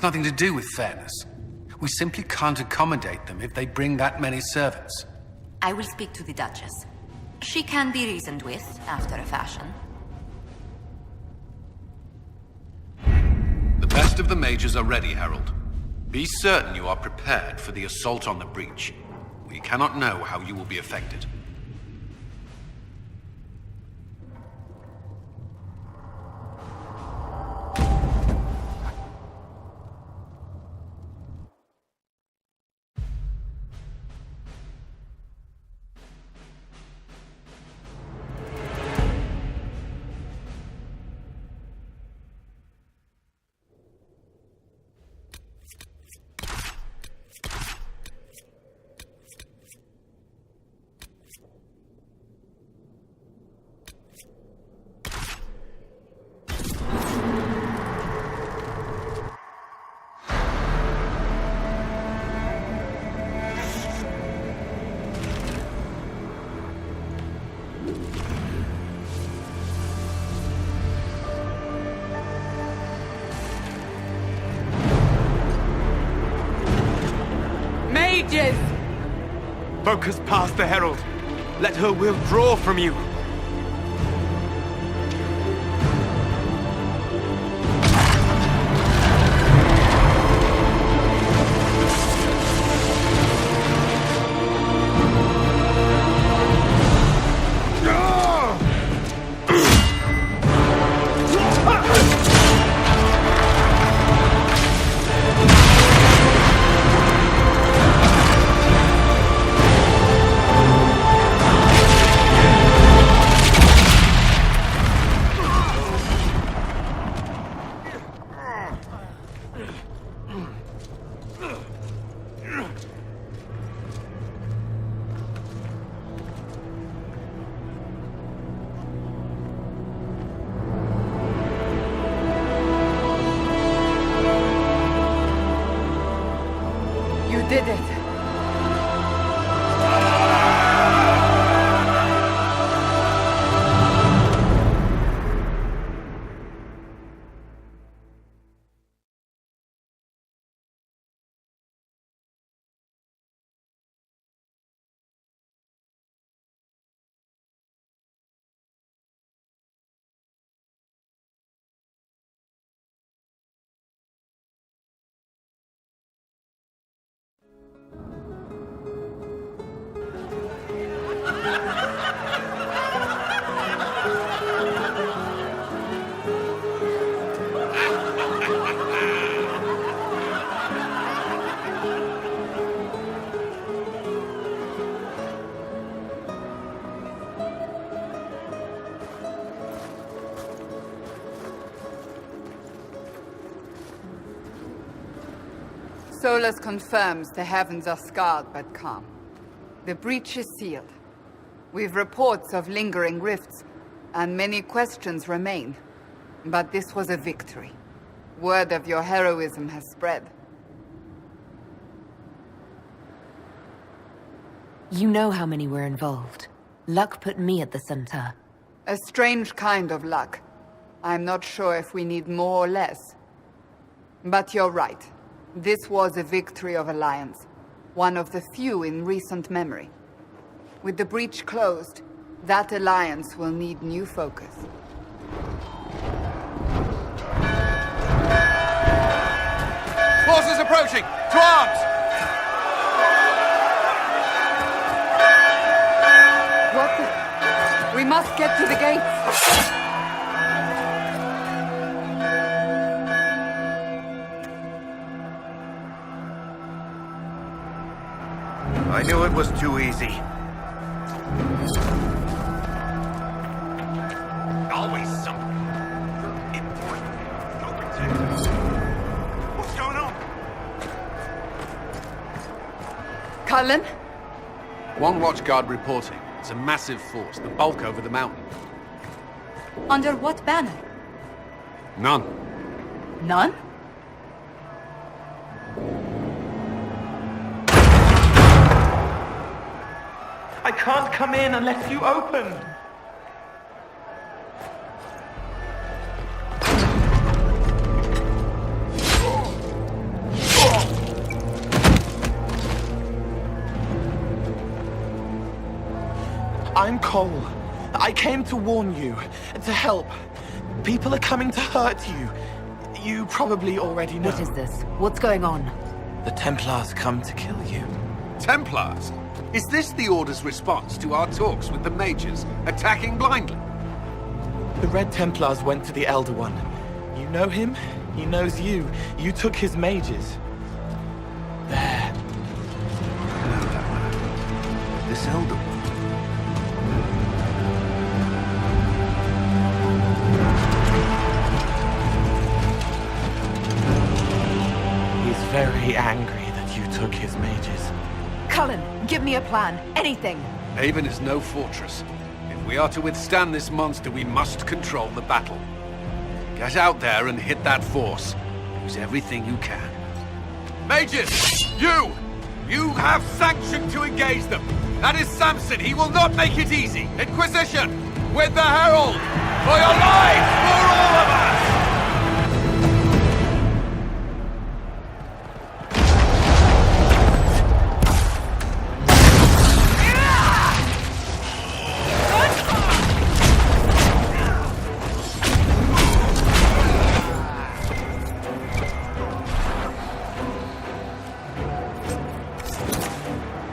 nothing to do with fairness. We simply can't accommodate them if they bring that many servants. I will speak to the Duchess. She can be reasoned with, after a fashion. The best of the mages are ready, Herald. Be certain you are prepared for the assault on the breach. We cannot know how you will be affected. Mages! Focus past the Herald. Let her will draw from you. You did it. Solus confirms the heavens are scarred but calm. The breach is sealed. We've reports of lingering rifts, and many questions remain. But this was a victory. Word of your heroism has spread. You know how many were involved. Luck put me at the center. A strange kind of luck. I'm not sure if we need more or less. But you're right. This was a victory of Alliance. One of the few in recent memory. With the breach closed, that alliance will need new focus. Forces approaching! To arms! What the... We must get to the gates! I knew it was too easy. Always something. Important. Go protect us. What's going on? Cullen? One watchguard reporting. It's a massive force, the bulk over the mountain. Under what banner? None. None? I can't come in unless you open. I'm Cole. I came to warn you, to help. People are coming to hurt you. You probably already know. What is this? What's going on? The Templars come to kill you. Templars? Is this the Order's response to our talks with the mages, attacking blindly? The Red Templars went to the Elder One. You know him? He knows you. You took his mages. There. I know that man. This Elder One. He's very angry that you took his mages. Cullen, give me a plan. Anything. Haven is no fortress. If we are to withstand this monster, we must control the battle. Get out there and hit that force. Use everything you can. Mages! You! You have sanction to engage them! That is Samson! He will not make it easy! Inquisition! With the Herald! For your lives! For all of us!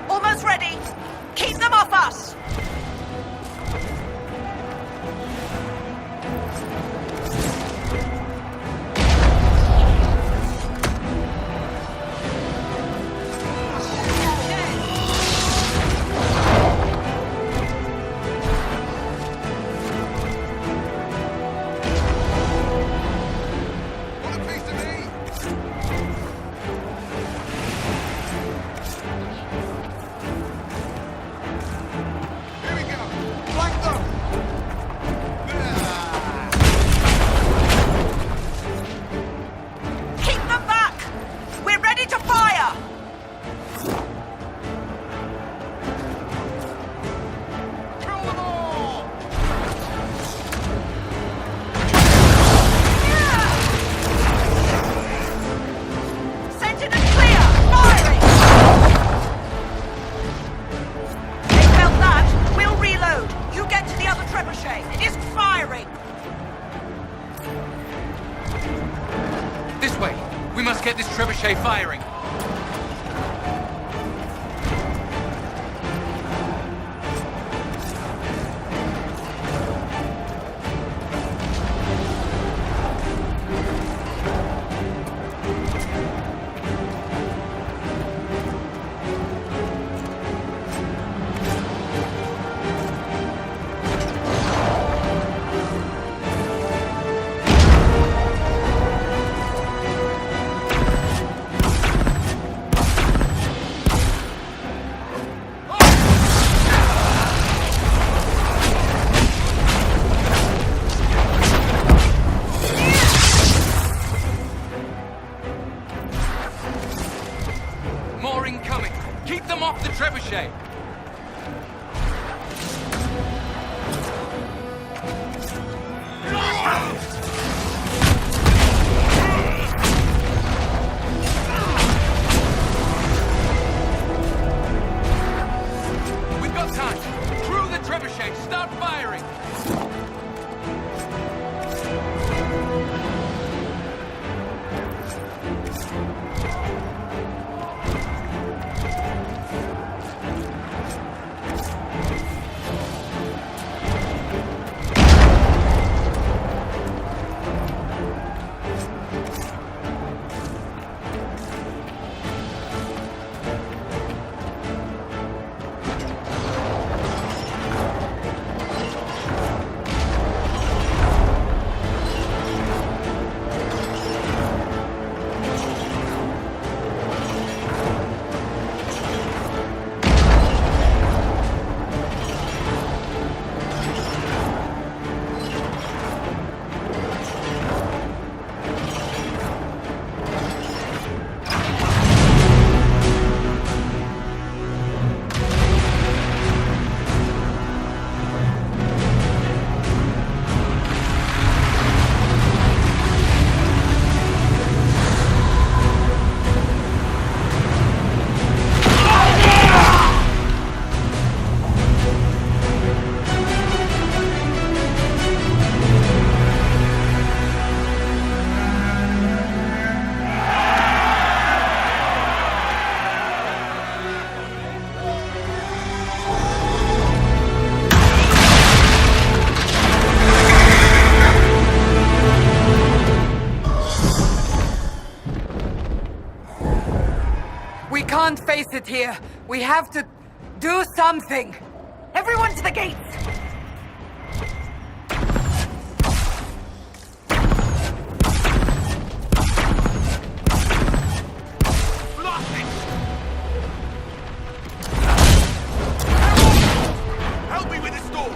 Almost ready. Keep them off us. Keep them back. We're ready to fire. Kill them all. Sentinel clear. Firing. They felt that. We'll reload. You get to the other trebuchet. It is firing. This way! We must get this trebuchet firing! More incoming! Keep them off the trebuchet! We've got time! Through the trebuchet! Start firing! sit here. We have to do something. Everyone to the gates! Blast it! Help me with this door!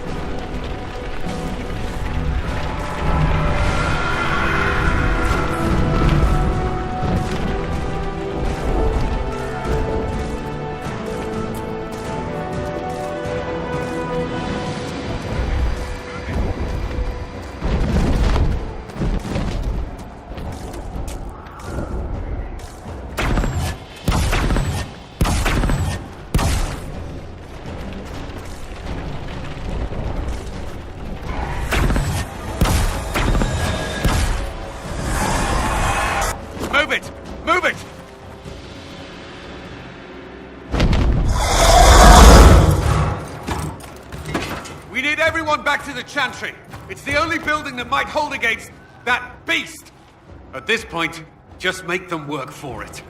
Move it! Move it! We need everyone back to the Chantry. It's the only building that might hold against that beast. At this point, just make them work for it.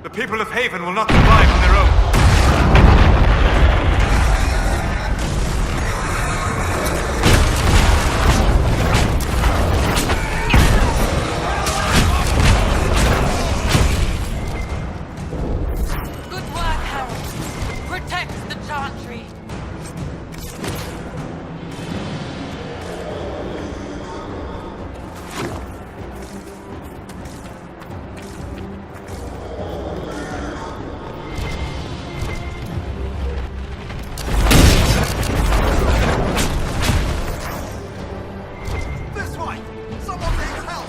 The people of Haven will not survive on their own. Good work, Harold. Protect the Chantry. This way! Someone needs help!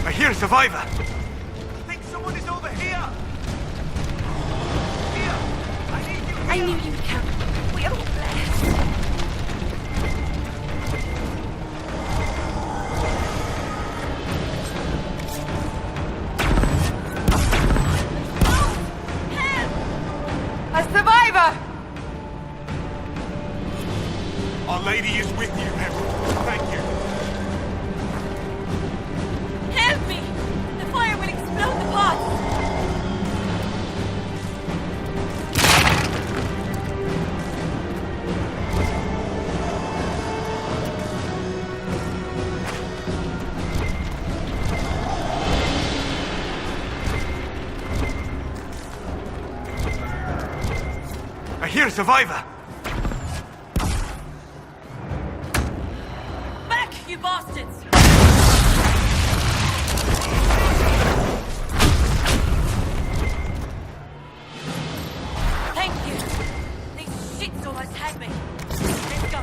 I hear a survivor! I think someone is over here! Here! I need you! I knew you'd come. We are all blessed. A survivor! Our Lady is with you, Emerald. Thank you. Help me! The fire will explode the pots! I hear a survivor! Back, you bastards! Thank you. These shits almost had me. Let's go.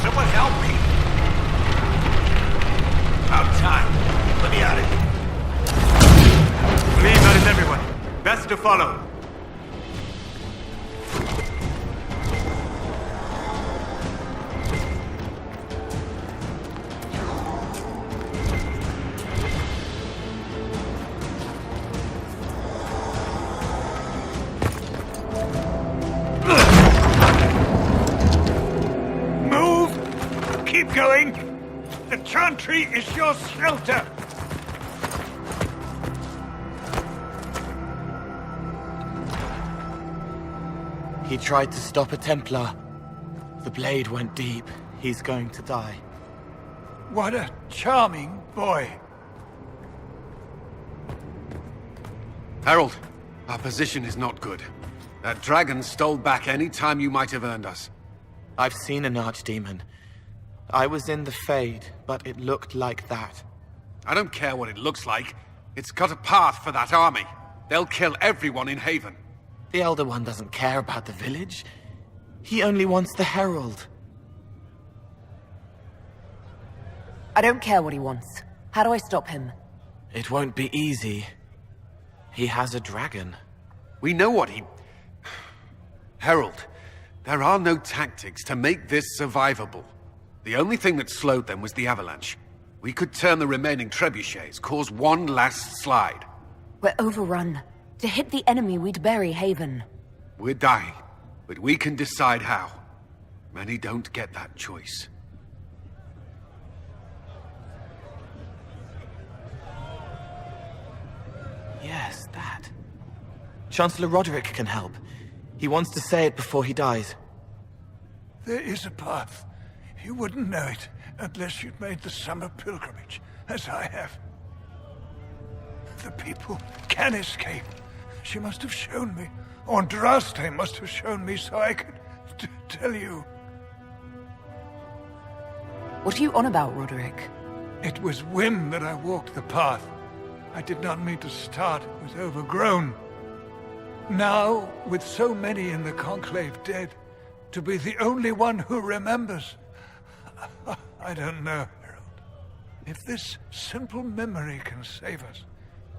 Someone help me! About time. Let me at it. Believe that is everyone. Best to follow. Move! Keep going! The Chantry is your shelter! He tried to stop a Templar. The blade went deep. He's going to die. What a charming boy. Harold, our position is not good. That dragon stole back any time you might have earned us. I've seen an archdemon. I was in the Fade, but it looked like that. I don't care what it looks like. It's got a path for that army. They'll kill everyone in Haven. The Elder One doesn't care about the village. He only wants the Herald. I don't care what he wants. How do I stop him? It won't be easy. He has a dragon. We know what he... Herald, there are no tactics to make this survivable. The only thing that slowed them was the avalanche. We could turn the remaining trebuchets, cause one last slide. We're overrun. To hit the enemy, we'd bury Haven. We're dying, but we can decide how. Many don't get that choice. Yes, that. Chancellor Roderick can help. He wants to say it before he dies. There is a path. You wouldn't know it unless you'd made the summer pilgrimage, as I have. The people can escape. She must have shown me. Andraste must have shown me so I could tell you. What are you on about, Roderick? It was whim that I walked the path. I did not mean to start. It was overgrown. Now, with so many in the Conclave dead, to be the only one who remembers... I don't know, Harold. If this simple memory can save us,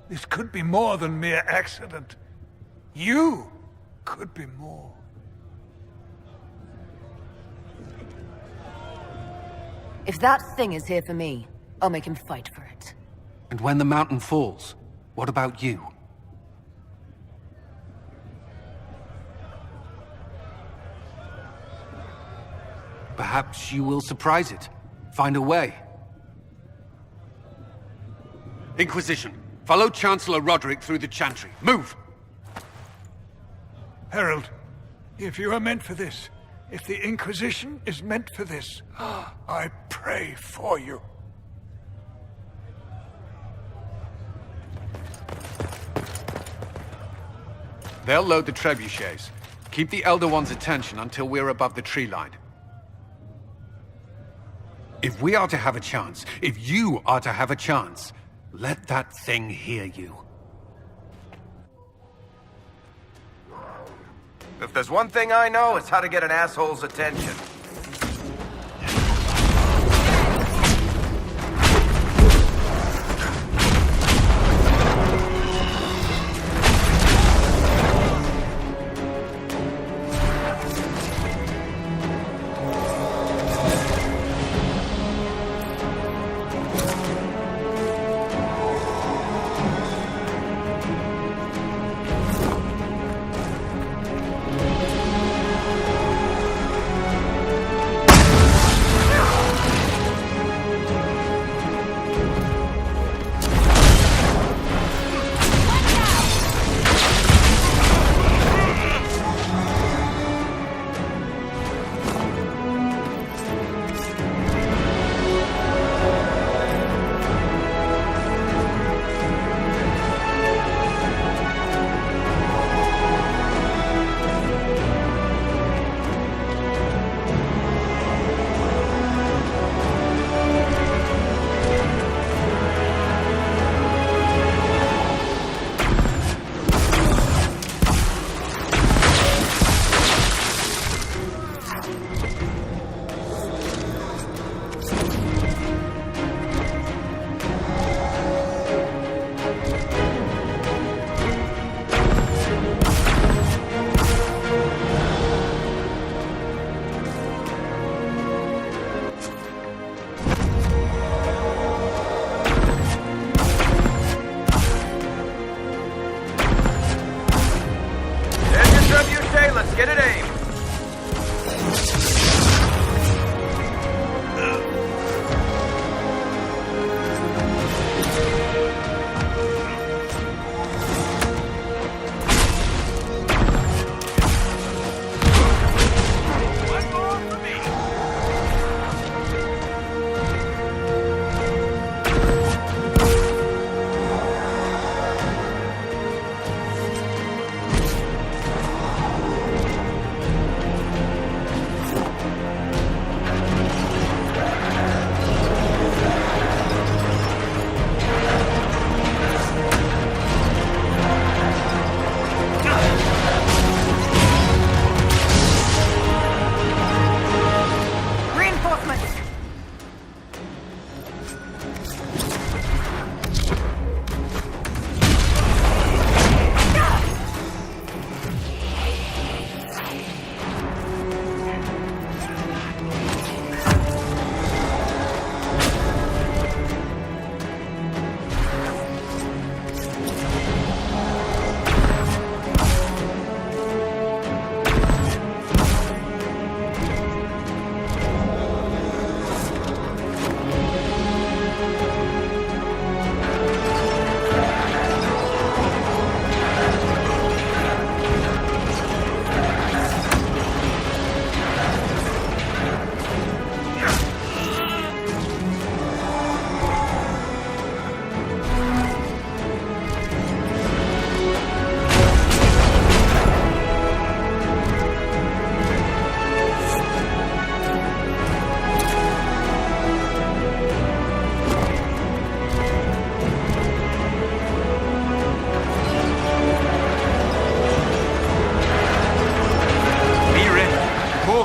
this could be more than mere accident. You could be more. If that thing is here for me, I'll make him fight for it. And when the mountain falls, what about you? Perhaps you will surprise it. Find a way. Inquisition, follow Chancellor Roderick through the Chantry. Move! Harold, if you are meant for this, if the Inquisition is meant for this, I pray for you. They'll load the trebuchets. Keep the Elder One's attention until we're above the tree line. If we are to have a chance, if you are to have a chance, let that thing hear you. If there's one thing I know, it's how to get an asshole's attention.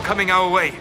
coming our way.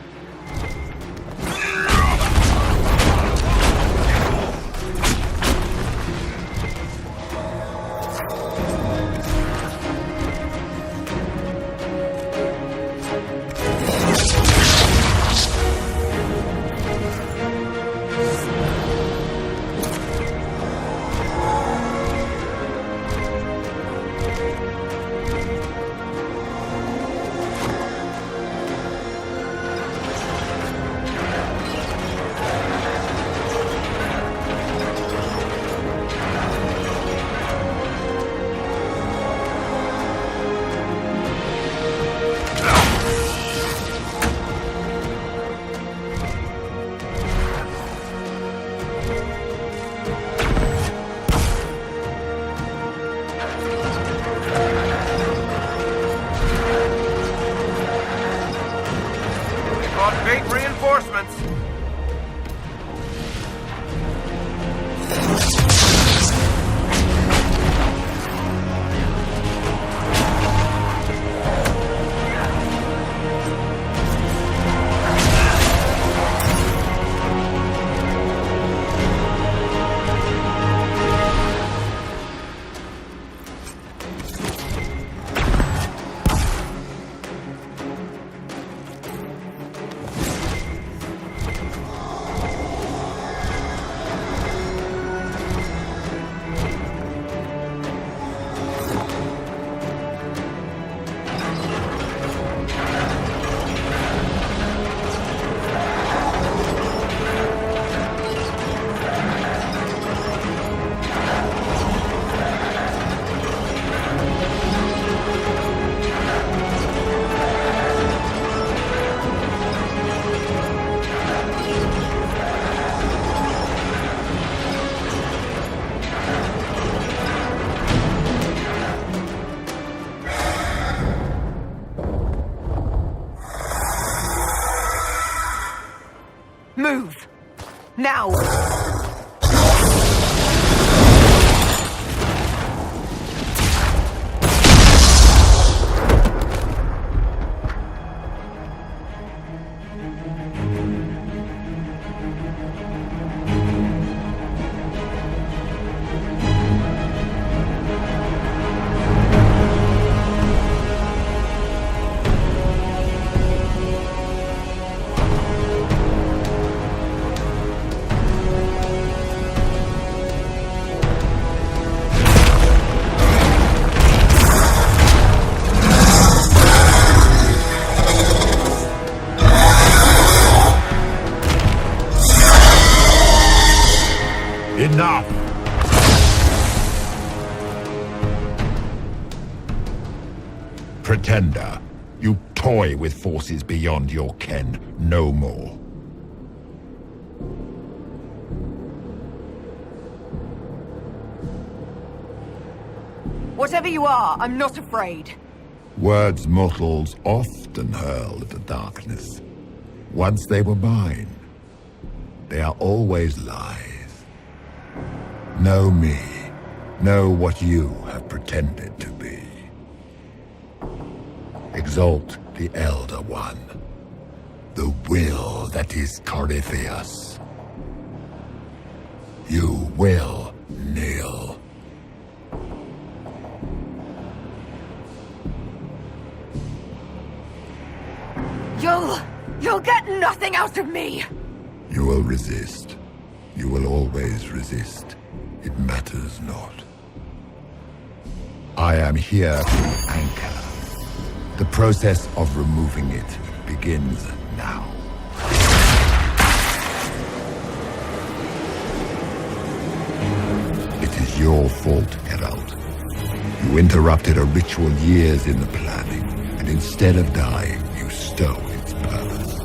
Great reinforcements. Move! Now! Enough! Pretender, you toy with forces beyond your ken no more. Whatever you are, I'm not afraid. Words mortals often hurl at the darkness. Once they were mine, they are always lies. Know me. Know what you have pretended to be. Exalt the Elder One. The will that is Corypheus. You will kneel. You'll get nothing out of me! You will resist. You will always resist. It matters not. I am here to anchor. The process of removing it begins now. It is your fault, Herald. You interrupted a ritual years in the planning, and instead of dying, you stole its purpose.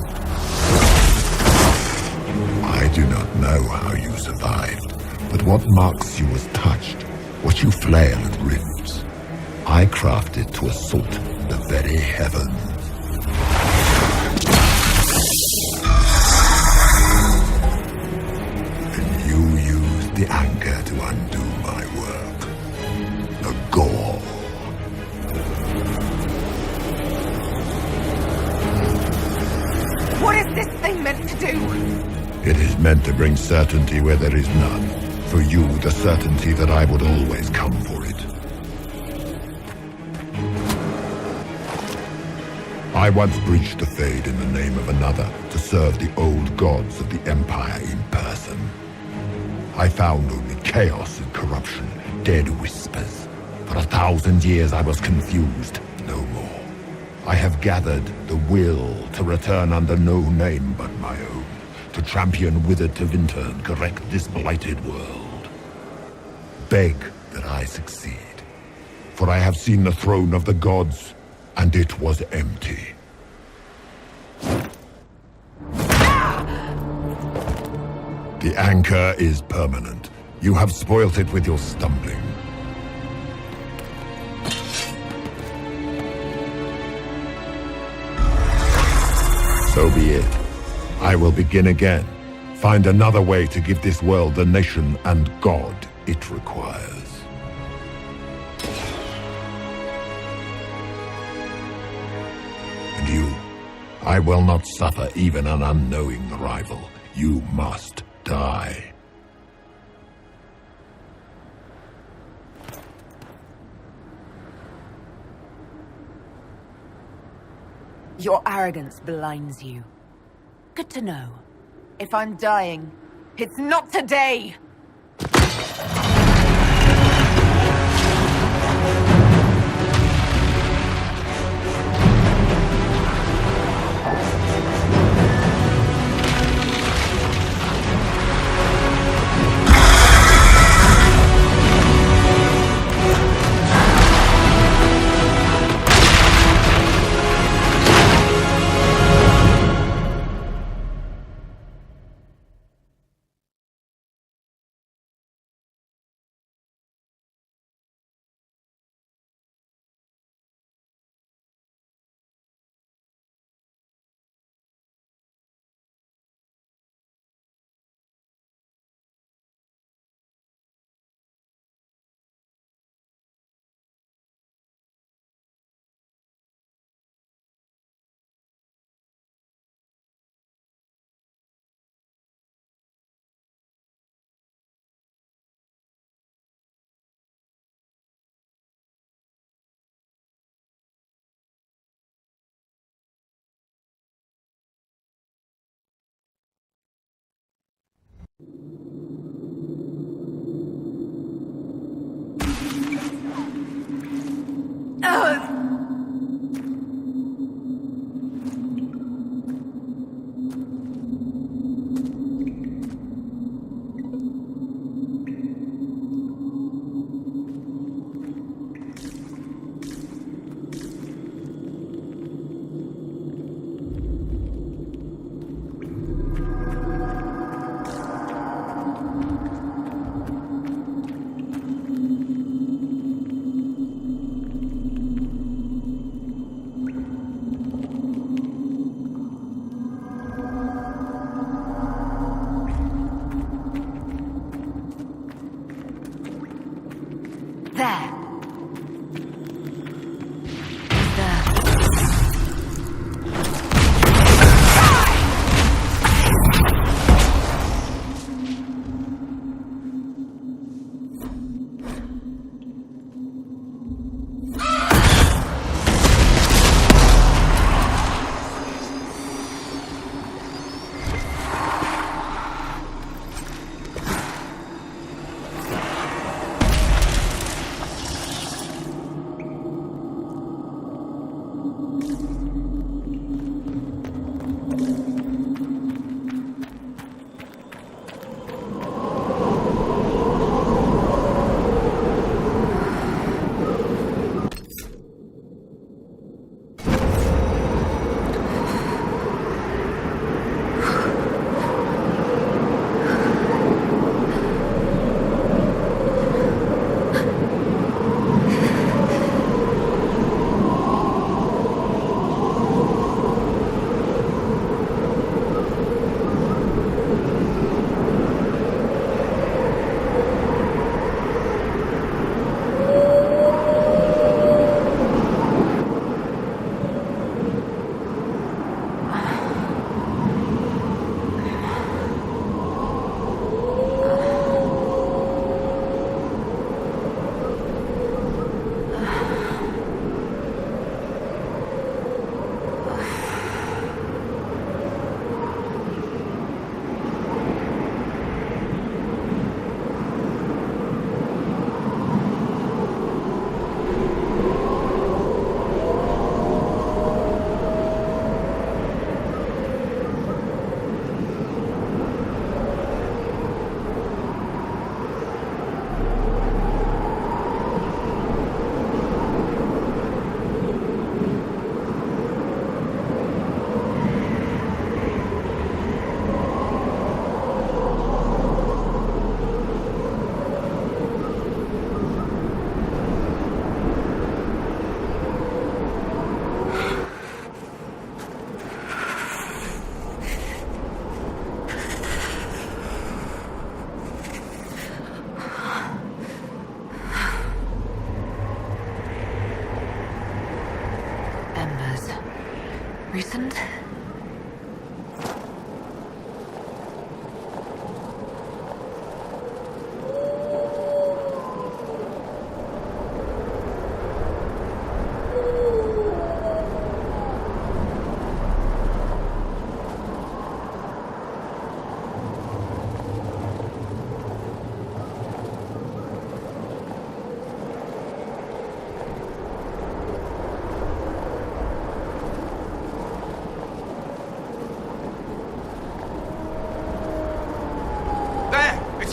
I do not know how you survived, but what marks you as touched, what you flail at rifts, I crafted to assault the very heavens. And you used the anger to undo my work. The gore. What is this thing meant to do? It is meant to bring certainty where there is none. For you, the certainty that I would always come for it. I once breached the Fade in the name of another to serve the old gods of the Empire in person. I found only chaos and corruption, dead whispers. For 1,000 years I was confused, no more. I have gathered the will to return under no name but my own, to champion Withered to Winter and correct this blighted world. Beg that I succeed, for I have seen the throne of the gods, and it was empty. The anchor is permanent. You have spoilt it with your stumbling. So be it. I will begin again. Find another way to give this world the nation and God it requires. And you, I will not suffer even an unknowing rival. You must die. Your arrogance blinds you. Good to know. If I'm dying, it's not today!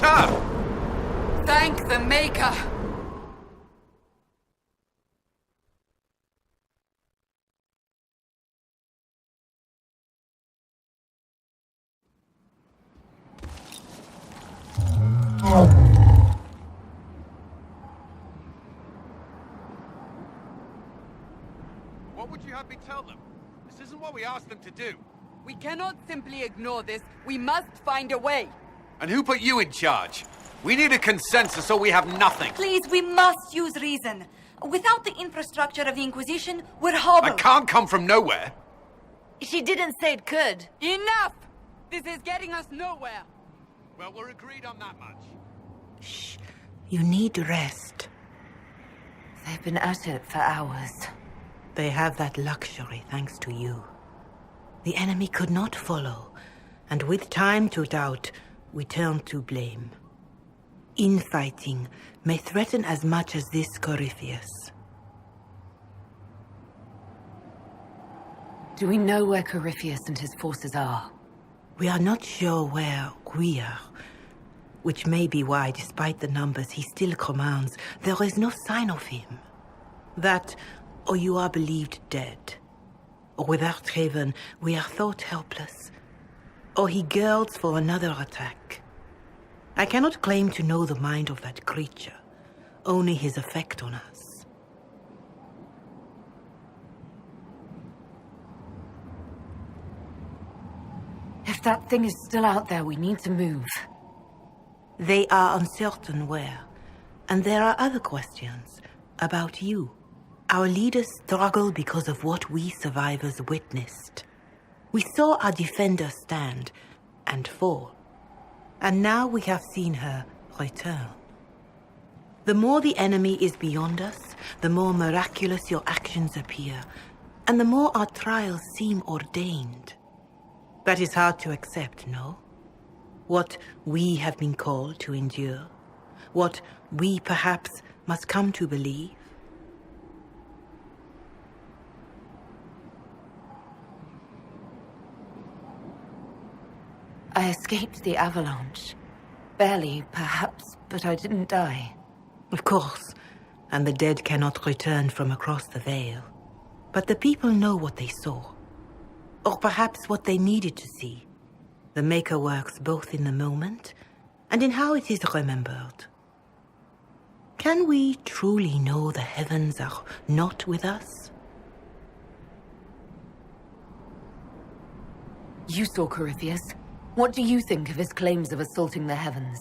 It's her! Thank the Maker! What would you have me tell them? This isn't what we asked them to do. We cannot simply ignore this. We must find a way. And who put you in charge? We need a consensus or we have nothing. Please, we must use reason. Without the infrastructure of the Inquisition, we're hobbled. I can't come from nowhere. She didn't say it could. Enough! This is getting us nowhere. Well, we're agreed on that much. Shh. You need rest. They've been at it for hours. They have that luxury thanks to you. The enemy could not follow, and with time to doubt, we turn to blame. Infighting may threaten as much as this Corypheus. Do we know where Corypheus and his forces are? We are not sure where we are, which may be why, despite the numbers he still commands, there is no sign of him. That, or you are believed dead. Or without Haven, we are thought helpless. Or he girds for another attack. I cannot claim to know the mind of that creature, only his effect on us. If that thing is still out there, we need to move. They are uncertain where, and there are other questions about you. Our leaders struggle because of what we survivors witnessed. We saw our defender stand and fall, and now we have seen her return. The more the enemy is beyond us, the more miraculous your actions appear, and the more our trials seem ordained. That is hard to accept, no? What we have been called to endure, what we perhaps must come to believe. I escaped the avalanche. Barely, perhaps, but I didn't die. Of course, and the dead cannot return from across the veil. But the people know what they saw. Or perhaps what they needed to see. The Maker works both in the moment and in how it is remembered. Can we truly know the heavens are not with us? You saw Corypheus. What do you think of his claims of assaulting the heavens?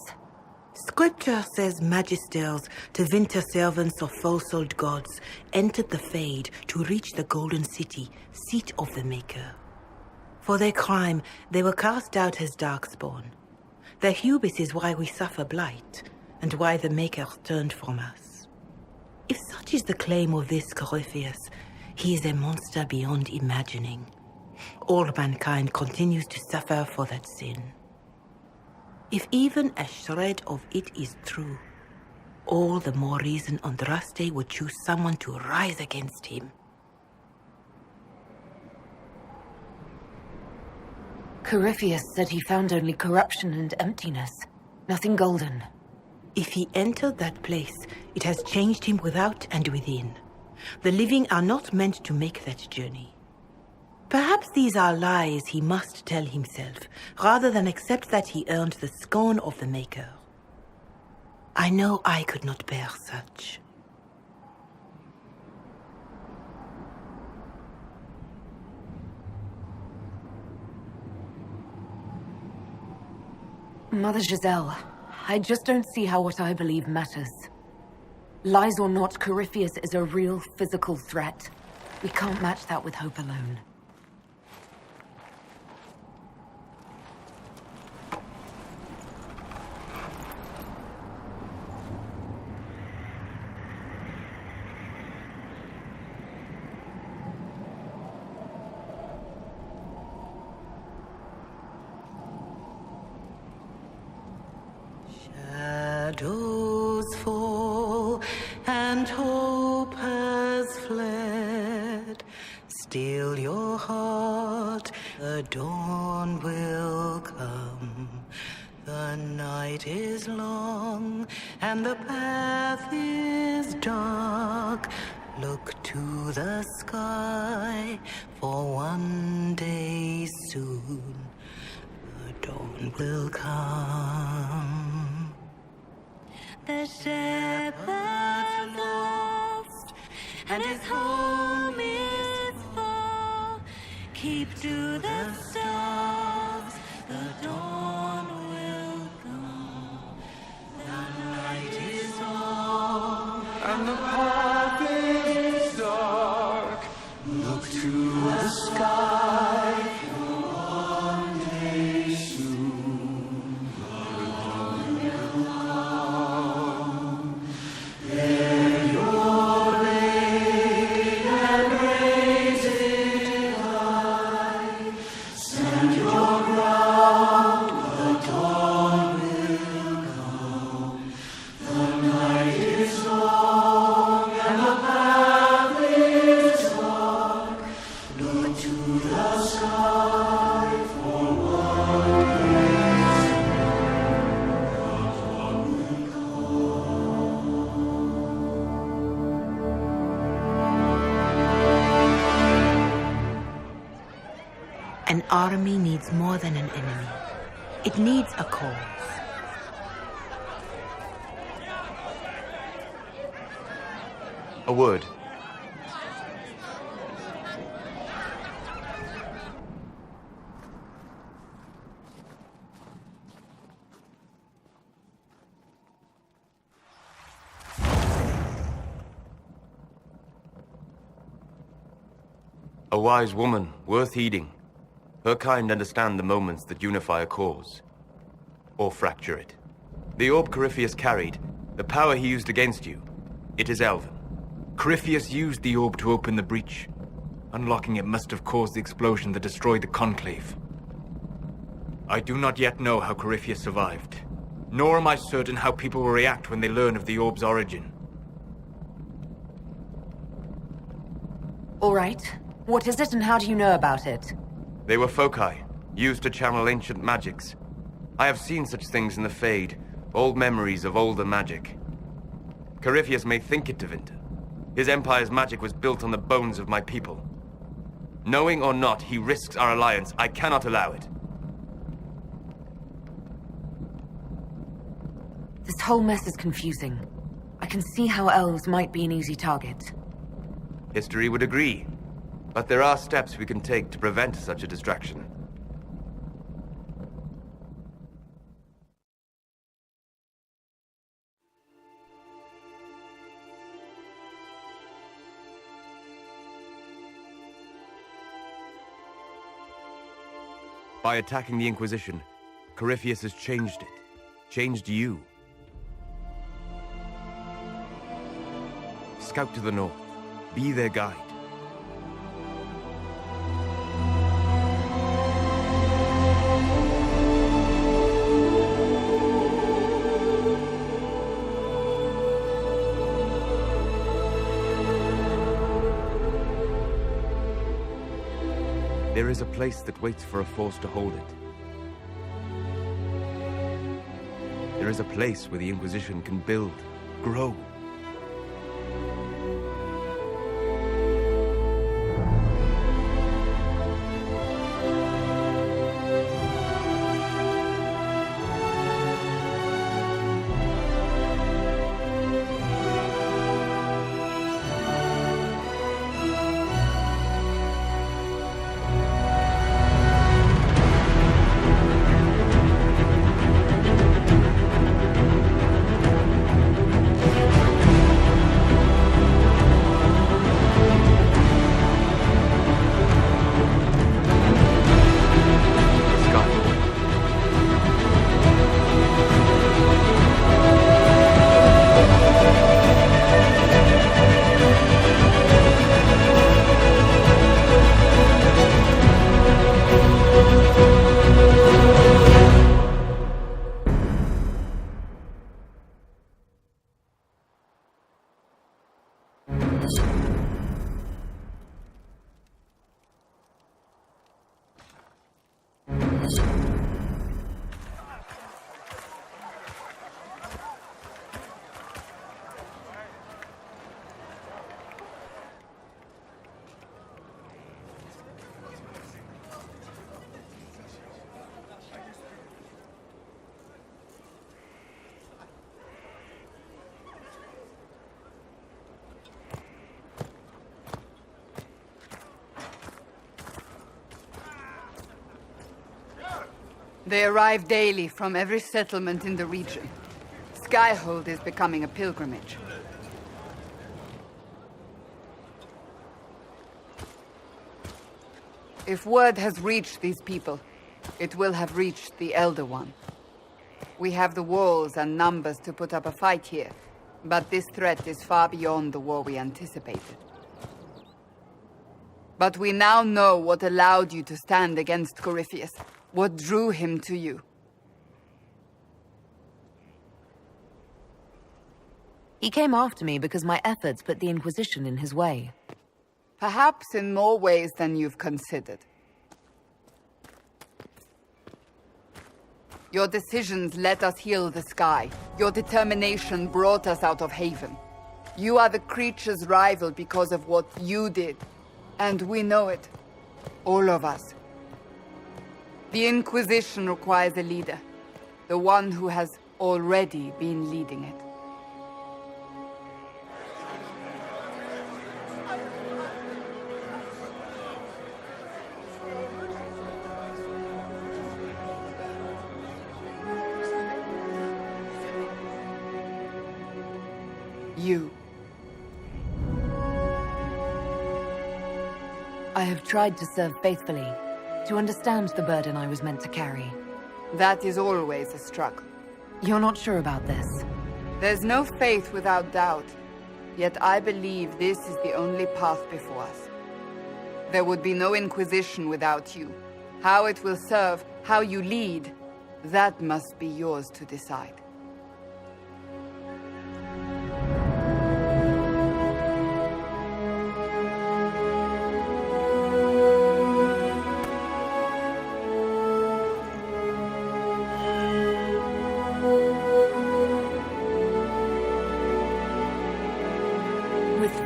Scripture says magisters to winter servants of false-old gods entered the Fade to reach the Golden City, seat of the Maker. For their crime, they were cast out as darkspawn. Their hubris is why we suffer blight, and why the Maker turned from us. If such is the claim of this Corypheus, he is a monster beyond imagining. All mankind continues to suffer for that sin. If even a shred of it is true, all the more reason Andraste would choose someone to rise against him. Corypheus said he found only corruption and emptiness, nothing golden. If he entered that place, it has changed him without and within. The living are not meant to make that journey. Perhaps these are lies he must tell himself, rather than accept that he earned the scorn of the Maker. I know I could not bear such. Mother Giselle, I just don't see how what I believe matters. Lies or not, Corypheus is a real physical threat. We can't match that with hope alone. Shadows fall and hope has fled. Still your heart, the dawn will come. The night night is long and the path is dark, look to the sky, for one day soon the dawn will come. The shepherd's lost and his home is far. Keep to the stars, the dawn will come. The night is long And the path is dark. Look to the sky, for one day soon the dawn will come. Bear your blade and raise it high. Stand your ground, the dawn will come. The night is long and the path is dark. Look to the sky, for one day soon the dawn will come. An army needs more than an enemy. It needs a cause. A word. A wise woman, worth heeding. Her kind understand the moments that unify a cause. Or fracture it. The orb Corypheus carried, the power he used against you, it is Elven. Corypheus used the orb to open the breach. Unlocking it must have caused the explosion that destroyed the Conclave. I do not yet know how Corypheus survived, nor am I certain how people will react when they learn of the orb's origin. All right. What is it and how do you know about it? They were foci, used to channel ancient magics. I have seen such things in the Fade, old memories of older magic. Corypheus may think it Tevinter. His empire's magic was built on the bones of my people. Knowing or not, he risks our alliance. I cannot allow it. This whole mess is confusing. I can see how elves might be an easy target. History would agree. But there are steps we can take to prevent such a distraction. By attacking the Inquisition, Corypheus has changed it. Changed you. Scout to the north. Be their guide. There is a place that waits for a force to hold it. There is a place where the Inquisition can build, grow. They arrive daily from every settlement in the region. Skyhold is becoming a pilgrimage. If word has reached these people, it will have reached the Elder One. We have the walls and numbers to put up a fight here, but this threat is far beyond the war we anticipated. But we now know what allowed you to stand against Corypheus, what drew him to you. He came after me because my efforts put the Inquisition in his way. Perhaps in more ways than you've considered. Your decisions let us heal the sky. Your determination brought us out of Haven. You are the creature's rival because of what you did. And we know it. All of us. The Inquisition requires a leader. The one who has already been leading it. You. I have tried to serve faithfully, to understand the burden I was meant to carry. That is always a struggle. You're not sure about this? There's no faith without doubt. Yet I believe this is the only path before us. There would be no Inquisition without you. How it will serve, how you lead, that must be yours to decide.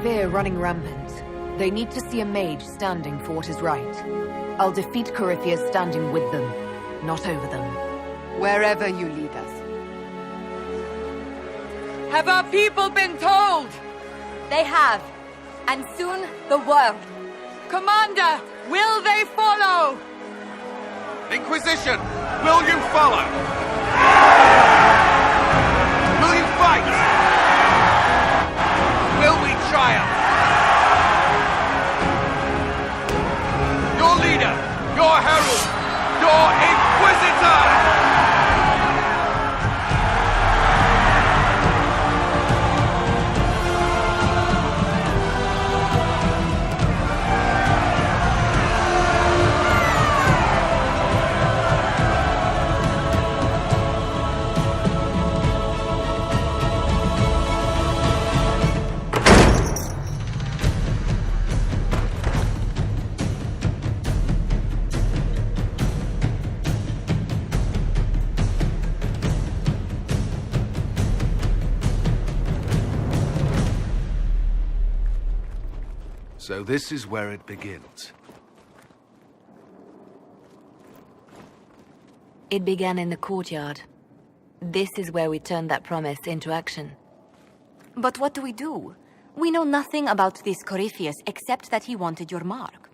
Fear running rampant. They need to see a mage standing for what is right. I'll defeat Corypheus standing with them, not over them. Wherever you lead us. Have our people been told? They have. And soon, the world. Commander, will they follow? Inquisition, will you follow? Will you fight? Will we triumph? Your leader, your herald, your Inquisitor! So this is where it begins. It began in the courtyard. This is where we turned that promise into action. But what do? We know nothing about this Corypheus except that he wanted your mark.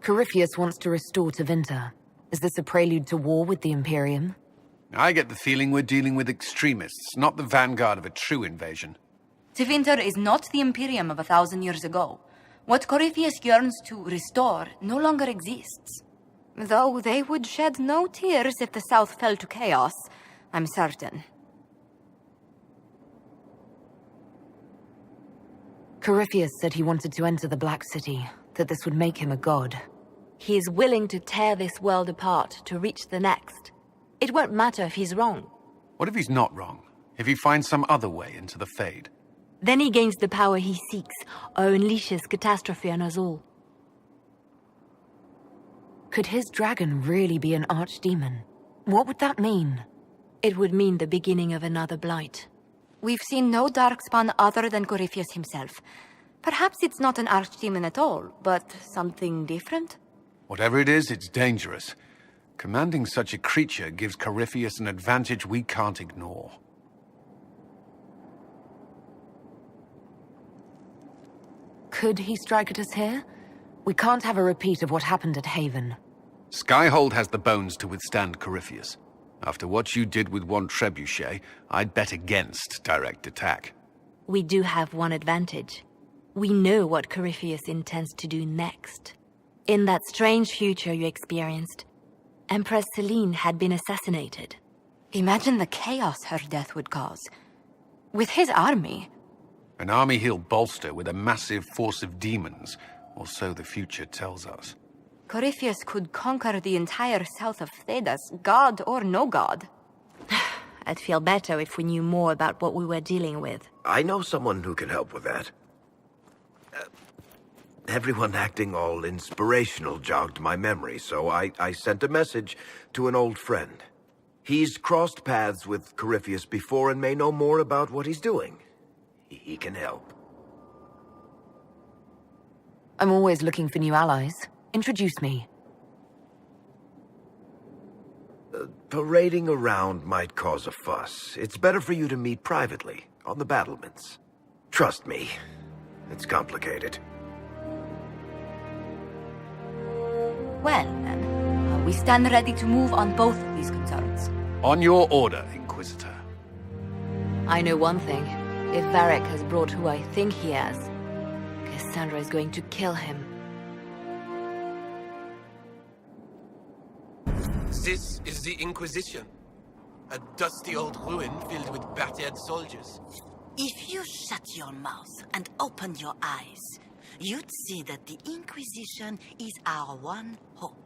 Corypheus wants to restore Tevinter. Is this a prelude to war with the Imperium? I get the feeling we're dealing with extremists, not the vanguard of a true invasion. Tevinter is not the Imperium of 1,000 years ago. What Corypheus yearns to restore no longer exists. Though they would shed no tears if the South fell to chaos, I'm certain. Corypheus said he wanted to enter the Black City, that this would make him a god. He is willing to tear this world apart to reach the next. It won't matter if he's wrong. What if he's not wrong? If he finds some other way into the Fade? Then he gains the power he seeks, or unleashes catastrophe on us all. Could his dragon really be an archdemon? What would that mean? It would mean the beginning of another blight. We've seen no darkspawn other than Corypheus himself. Perhaps it's not an archdemon at all, but something different? Whatever it is, it's dangerous. Commanding such a creature gives Corypheus an advantage we can't ignore. Could he strike at us here? We can't have a repeat of what happened at Haven. Skyhold has the bones to withstand Corypheus. After what you did with one trebuchet, I'd bet against direct attack. We do have one advantage. We know what Corypheus intends to do next. In that strange future you experienced, Empress Selene had been assassinated. Imagine the chaos her death would cause. With his army. An army he'll bolster with a massive force of demons, or so the future tells us. Corypheus could conquer the entire south of Thedas, god or no god. I'd feel better if we knew more about what we were dealing with. I know someone who can help with that. Everyone acting all inspirational jogged my memory, so I sent a message to an old friend. He's crossed paths with Corypheus before and may know more about what he's doing. He can help. I'm always looking for new allies. Introduce me. Parading around might cause a fuss. It's better for you to meet privately, on the battlements. Trust me, it's complicated. Well, then, we stand ready to move on both of these concerns. On your order, Inquisitor. I know one thing. If Varric has brought who I think he has, Cassandra is going to kill him. This is the Inquisition. A dusty old ruin filled with battered soldiers. If you shut your mouth and opened your eyes, you'd see that the Inquisition is our one hope.